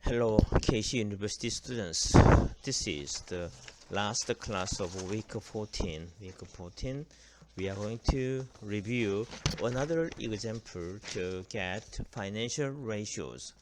Hello, KC University students. This is the last class of week 14. We are going to review another example to get financial ratios.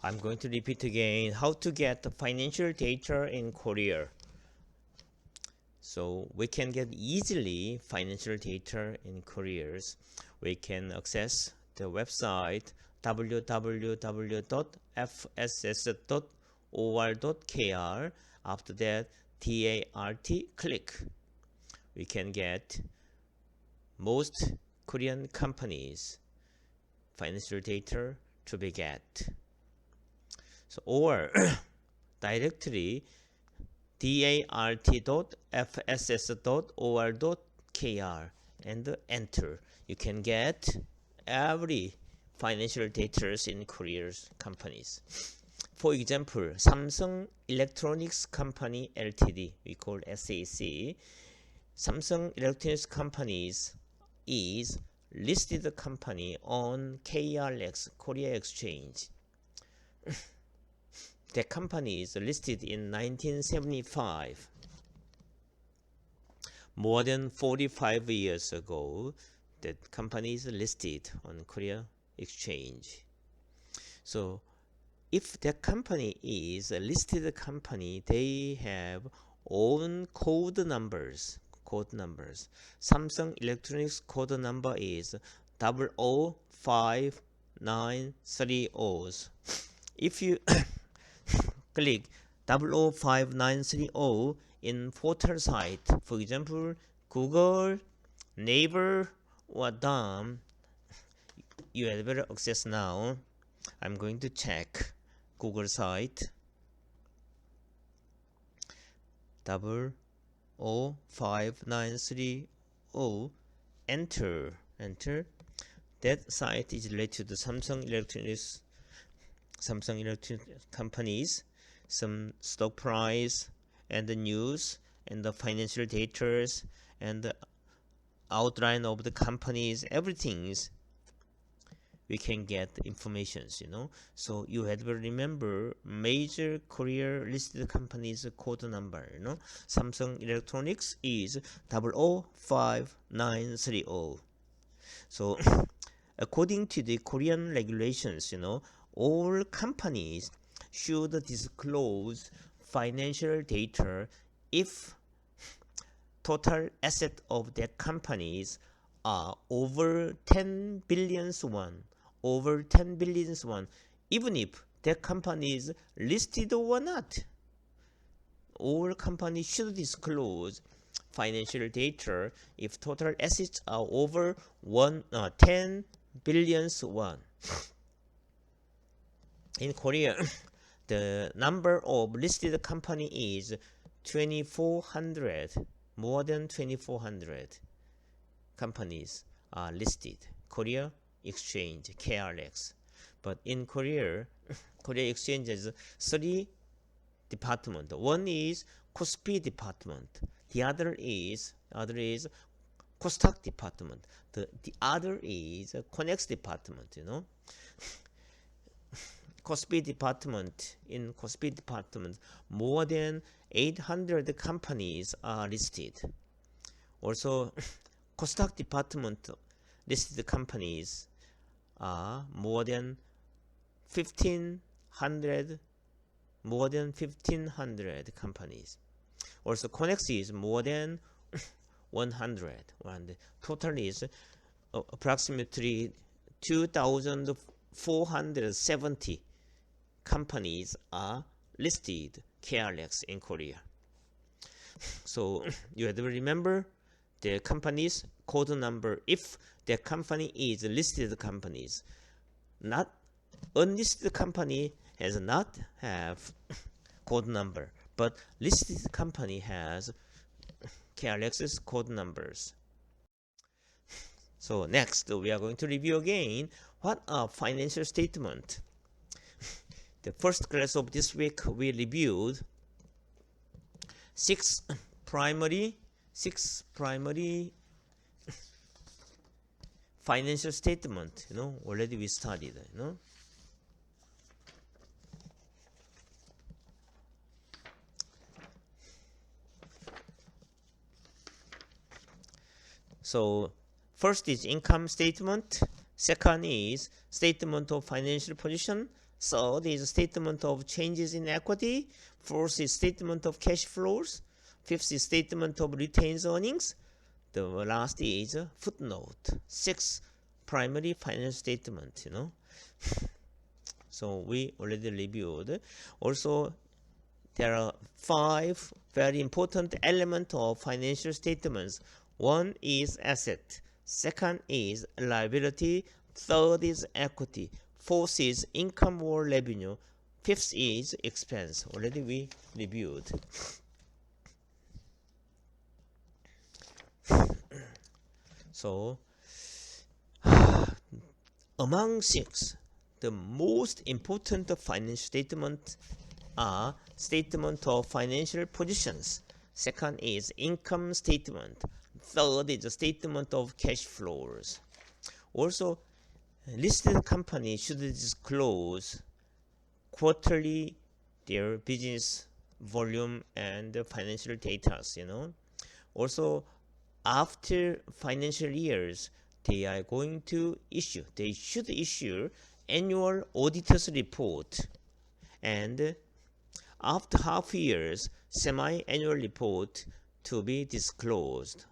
I'm going to repeat again how to get the financial data in Korea. So we can get easily financial data in Korea. We can access the website www.fss.or.kr. After that, DART click. We can get most Korean companies financial data to be get. So or directly dart.fss.or.kr and enter. You can get every financial data in Korea's companies. For example, Samsung Electronics Company Ltd, we call SAC. Samsung Electronics Companies is listed company on KRX, Korea Exchange. The company is listed in 1975. More than 45 years ago, the company is listed on Korea Exchange. So if the company is a listed company, they have own code numbers. Samsung Electronics code number is 00593O. If you click 00593O in portal site, for example, Google, Naver, or DOM, you have better access now. I'm going to check Google site 00593O. Enter. That site is related to Samsung Electronics companies, some stock price and the news and the financial data and the outline of the companies, everything we can get information, So you had to remember major Korea listed companies code number, Samsung Electronics is 00593O. So according to the Korean regulations, all companies should disclose financial data if total asset of their companies are over 10 billion won, even if their company is listed or not. All companies should disclose financial data if total assets are over 10 billion won. In Korea, the number of listed company is 2,400. More than 2,400 companies are listed. Korea Exchange, KRX. But in Korea Exchange has 3 departments. One is Kospi department. The other is Kostak department. The other is Connex department. Kospi department. In Kospi department, more than 800 companies are listed. Also, Kostak department listed companies are more than 1,500 companies. Also, Connex is more than 100. Total is approximately 2,470 companies are listed KRX in Korea. So you have to remember the company's code number if the company is listed companies. Not unlisted company has not have code number, but listed company has KRX's code numbers. So next we are going to review again what are financial statement. The first class of this week we reviewed 6 primary financial statement, already we studied, So first is income statement, second is statement of financial position, third is statement of changes in equity, fourth is statement of cash flows, fifth is statement of retained earnings, the last is footnote, sixth primary financial statement, So we already reviewed. Also, there are 5 very important elements of financial statements. One is asset, second is liability, third is equity, fourth is income or revenue, fifth is expense. Already we reviewed. So among 6, the most important financial statements are statement of financial positions. Second is income statement. Third is a statement of cash flows. Also, listed company should disclose quarterly their business volume and financial data, Also, after financial years, they should issue annual auditor's report, and after half years, semi-annual report to be disclosed.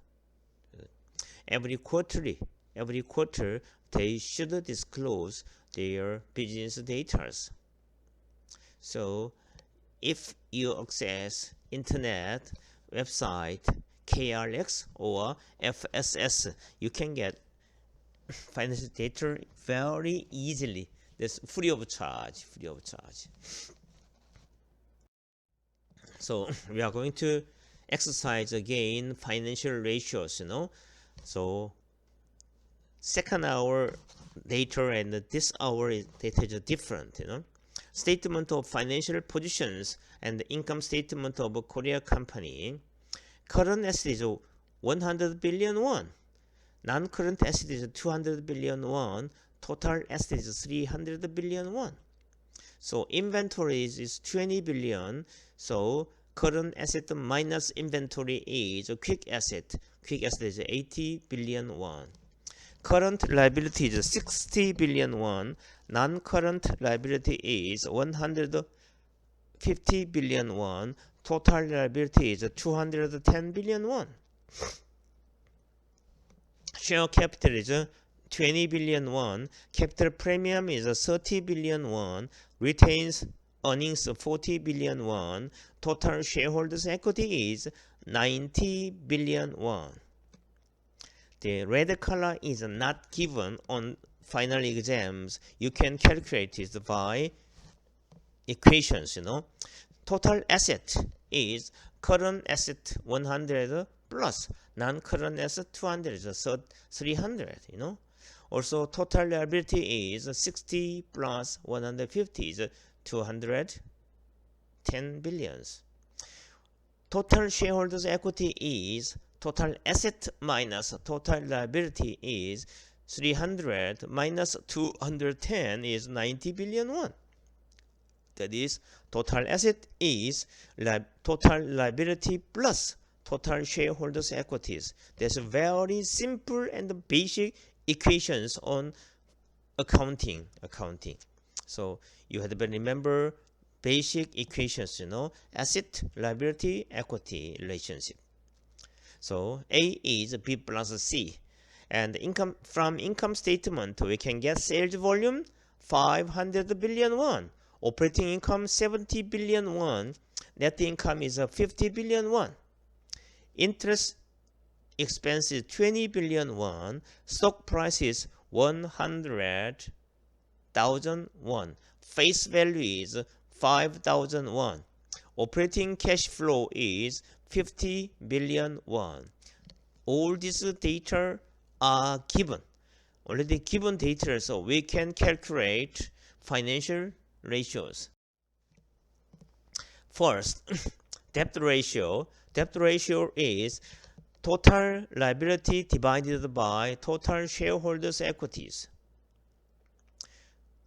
Every quarter, they should disclose their business data. So, if you access internet website KRX or FSS, you can get financial data very easily. That's free of charge. So we are going to exercise again financial ratios, So second hour data and this hour data is different, Statement of financial positions and income statement of a Korea company. Current asset is 100 billion won. Non-current asset is 200 billion won. Total asset is 300 billion won. So inventories is 20 billion. So current asset minus inventory is a quick asset. Quick asset is 80 billion won. Current liability is 60 billion won. Non-current liability is 150 billion won. Total liability is 210 billion won. Share capital is 20 billion won. Capital premium is 30 billion won. Retains earnings 40 billion won. Total shareholders equity is 90 billion won. The red color is not given on final exams. You can calculate it by equations, Total asset is current asset 100 plus non-current asset 200, so 300, Also, total liability is 60 plus 150 is 210 billions. Total shareholders equity is total asset minus total liability is 300 minus 210 is 90 billion won. That is, total asset is total liability plus total shareholders equities. That's very simple and basic equations on accounting. So you have to remember basic equations, asset, liability, equity relationship. So A is B plus C. And from income statement, we can get sales volume 500 billion won. Operating income 70 billion won. Net income is 50 billion won. Interest expense is 20 billion won. Stock price is 100,000 won. Face value is 5,000 won. Operating cash flow is 50 billion won. All these data are given. Already given data, so we can calculate financial ratios. First, debt ratio. Debt ratio is total liability divided by total shareholders' equities.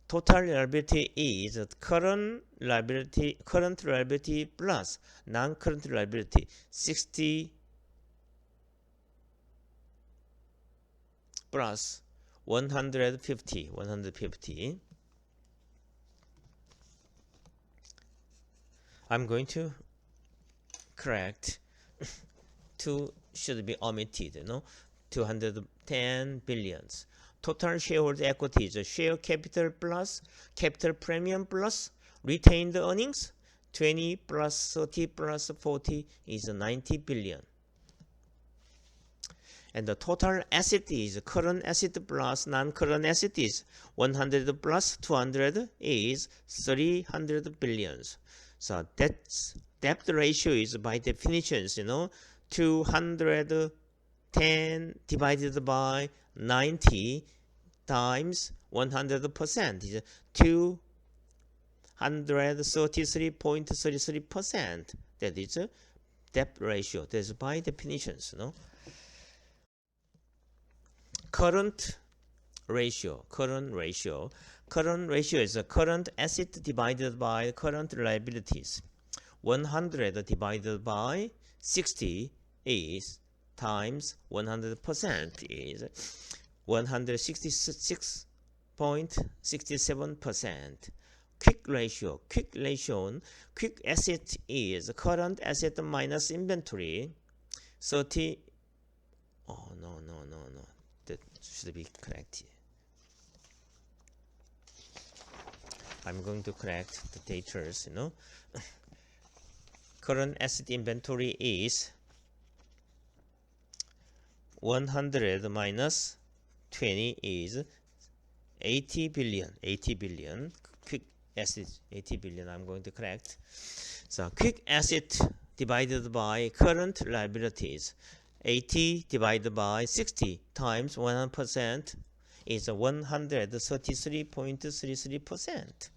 Total liability is current liability plus non-current liability 60 plus 150. I'm going to correct 2 should be omitted, 210 billions. Total shareholder equity is share capital plus capital premium plus retained earnings. 20 plus 30 plus 40 is 90 billion. And the total asset is current asset plus non-current asset is 100 plus 200 is 300 billions. So that's debt ratio is by definitions, 210 divided by 90 times 100% is 233.33%. That is a debt ratio. That's by definitions, Current ratio is a current asset divided by current liabilities. 100 divided by 60 is times 100% is 166.67%. Quick asset is current asset minus inventory. 30. Oh no. That should be correct. I'm going to correct the datas, Current asset inventory is 100 minus 20 is 80 billion. Quick asset 80 billion. I'm going to correct. So quick asset divided by current liabilities. 80 divided by 60 times 100% is 133.33%.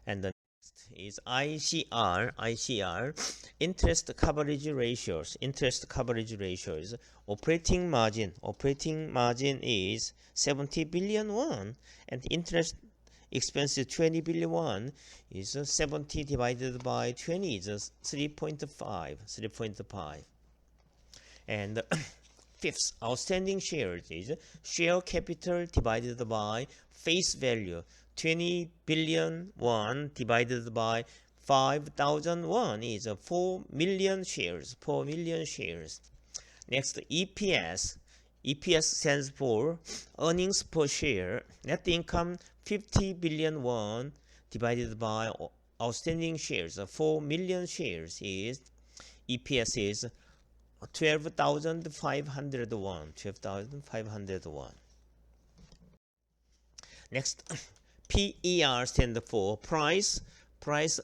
And the next is ICR, interest coverage ratios. Operating margin is 70 billion won, and interest expense is 20 billion won. Is 70 divided by 20 is 3.5. And fifth, outstanding shares is share capital divided by face value. 20 billion won divided by 5,000 won is 4 million shares. Next, EPS stands for earnings per share. Net income 50 billion won divided by outstanding shares. 4 million shares is EPS is 12,500 won. Next, PER stands for price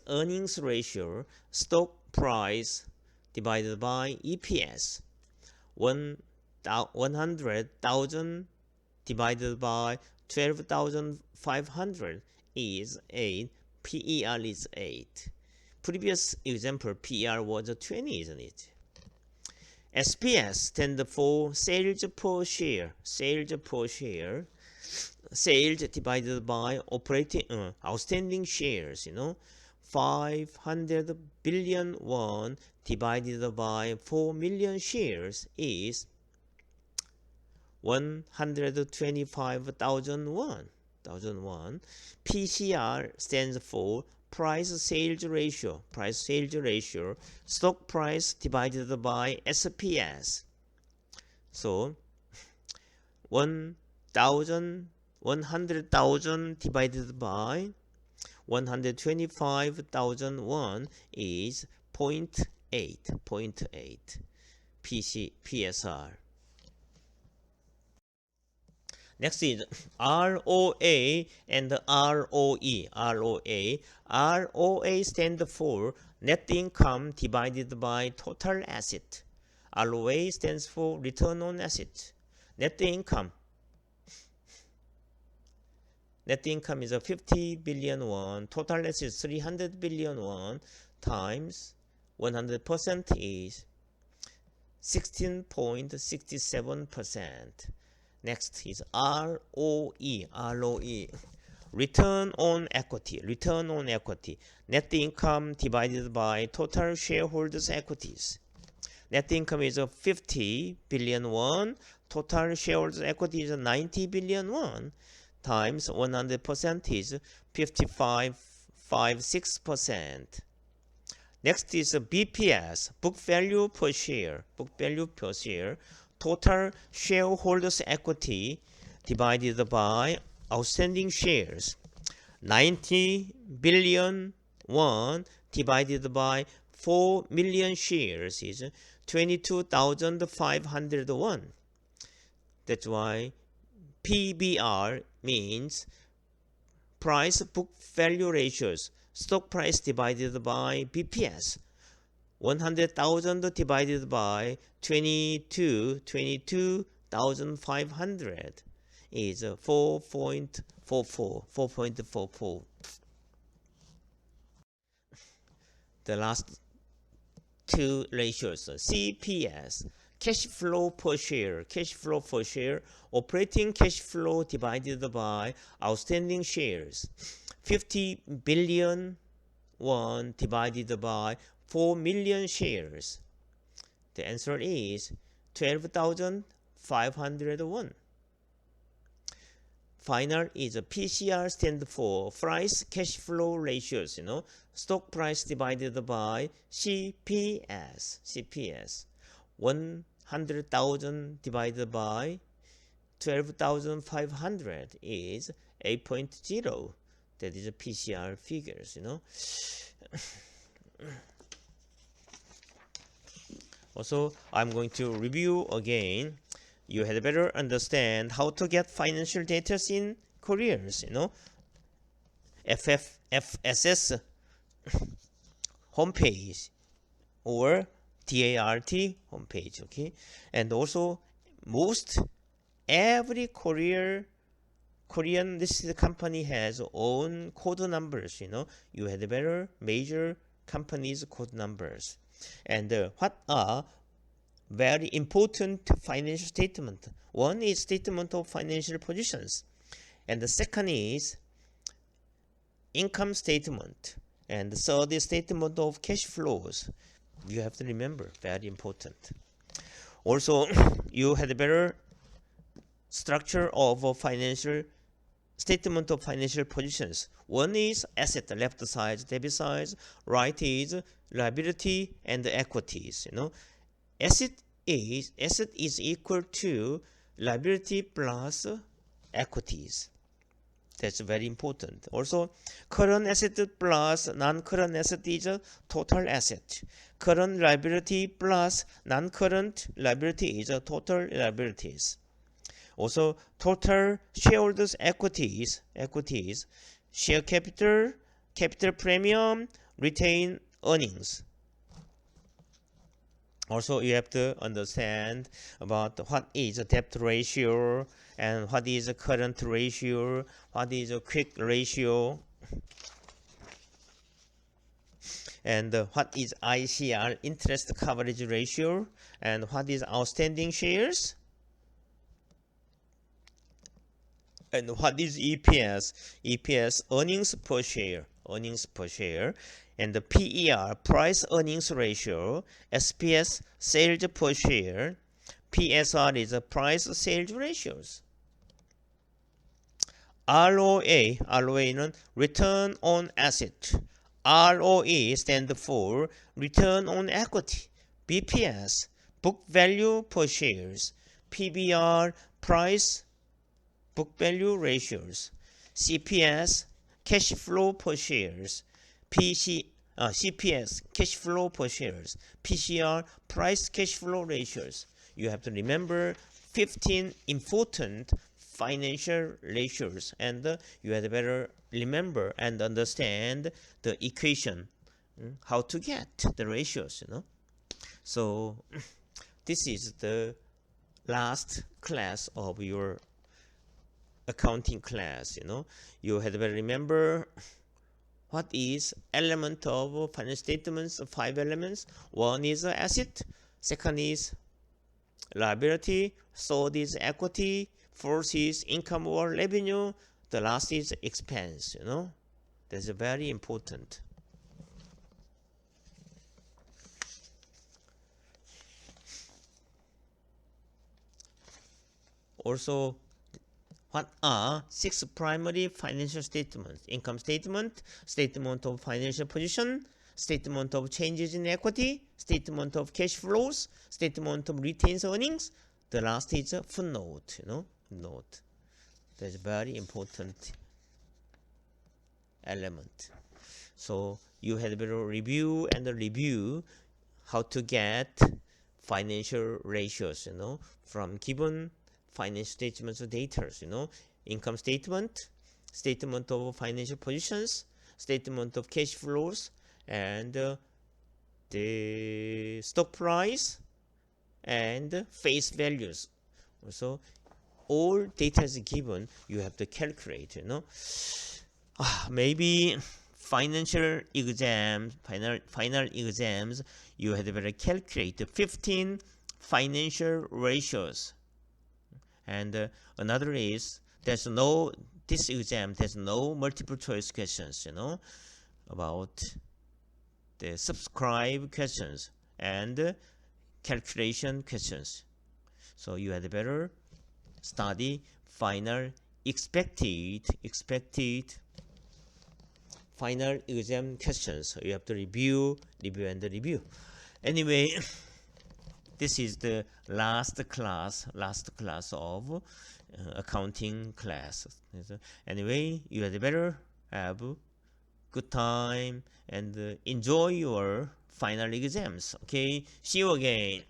earnings ratio. Stock price divided by EPS. 100,000 divided by 12,500 is 8. PER is 8. Previous example, PER was 20, isn't it? SPS stands for sales per share. Sales divided by outstanding shares. 500 billion won divided by 4 million shares is 125,000 won. PCR stands for price sales ratio. Stock price divided by SPS. So 100,000 divided by 125,000 won is 0.8 PSR. Next is ROA and ROE. ROA stands for net income divided by total asset. ROA stands for return on asset. Net income is a 50 billion won. Total asset is 300 billion won times 100% is 16.67%. Next is ROE, return on equity, net income divided by total shareholders' equities. Net income is 50 billion won, total shareholders' equity is 90 billion won, times 100% is 55.56%. Next is BPS, book value per share, total shareholders' equity divided by outstanding shares. 90 billion won divided by 4 million shares is 22,500 won. That's why PBR means price book value ratios, stock price divided by BPS. 100,000 divided by 22,500 is 4.44. The last two ratios, CPS, cash flow per share, operating cash flow divided by outstanding shares. 50 billion won divided by 4 million shares. The answer is 12,500 won. Final is a PCR, stand for price cash flow ratios, stock price divided by CPS. 100,000 divided by 12,500 is 8.0. That is a PCR figures, Also, I'm going to review again. You had better understand how to get financial data in careers, FSS homepage or DART homepage, okay? And also, every Korean listed company has own code numbers, You had better major companies' code numbers. And what are very important financial statement? One is statement of financial positions, and the second is income statement, and the third is statement of cash flows. You have to remember, very important. Also, you had better structure of a financial statement of financial positions. One is asset, left side, debit side, right is liability and equities. Asset is equal to liability plus equities. That's very important. Also, current asset plus non-current asset is a total asset. Current liability plus non-current liability is a total liabilities. Also, total shareholders' equities, share capital, capital premium, retained earnings. Also, you have to understand about what is a debt ratio and what is a current ratio, what is a quick ratio, and what is ICR, interest coverage ratio, and what is outstanding shares, and what is EPS, earnings per share, and the PER, price earnings ratio, SPS, sales per share, PSR is a price sales ratios. ROA는 return on asset. ROE stand for return on equity. BPS, book value per shares. PBR, price book value ratios. CPS, cash flow per shares. CPS, cash flow per shares. PCR, price cash flow ratios. You have to remember 15 important financial ratios, and you had better remember and understand the equation, how to get the ratios, So this is the last class of your accounting class, You had better remember what is element of financial statements? 5 elements. One is asset, second is liability, third is equity, fourth is income or revenue, the last is expense. That's very important. Also, what are 6 primary financial statements? Income statement, statement of financial position, statement of changes in equity, statement of cash flows, statement of retained earnings. The last is a footnote. Note. That's very important element. So you had better review and review how to get financial ratios, from given financial statements or data, income statement, statement of financial positions, statement of cash flows, and the stock price and face values. So all data is given, you have to calculate. Maybe financial exams, final exams, you had to better calculate 15 financial ratios. And another is this exam there's no multiple choice questions, about the subscribe questions and calculation questions. So you had better study final expected final exam questions. So you have to review and review. Anyway, this is the last class of accounting class. Anyway, you had better have good time and enjoy your final exams. Okay, see you again.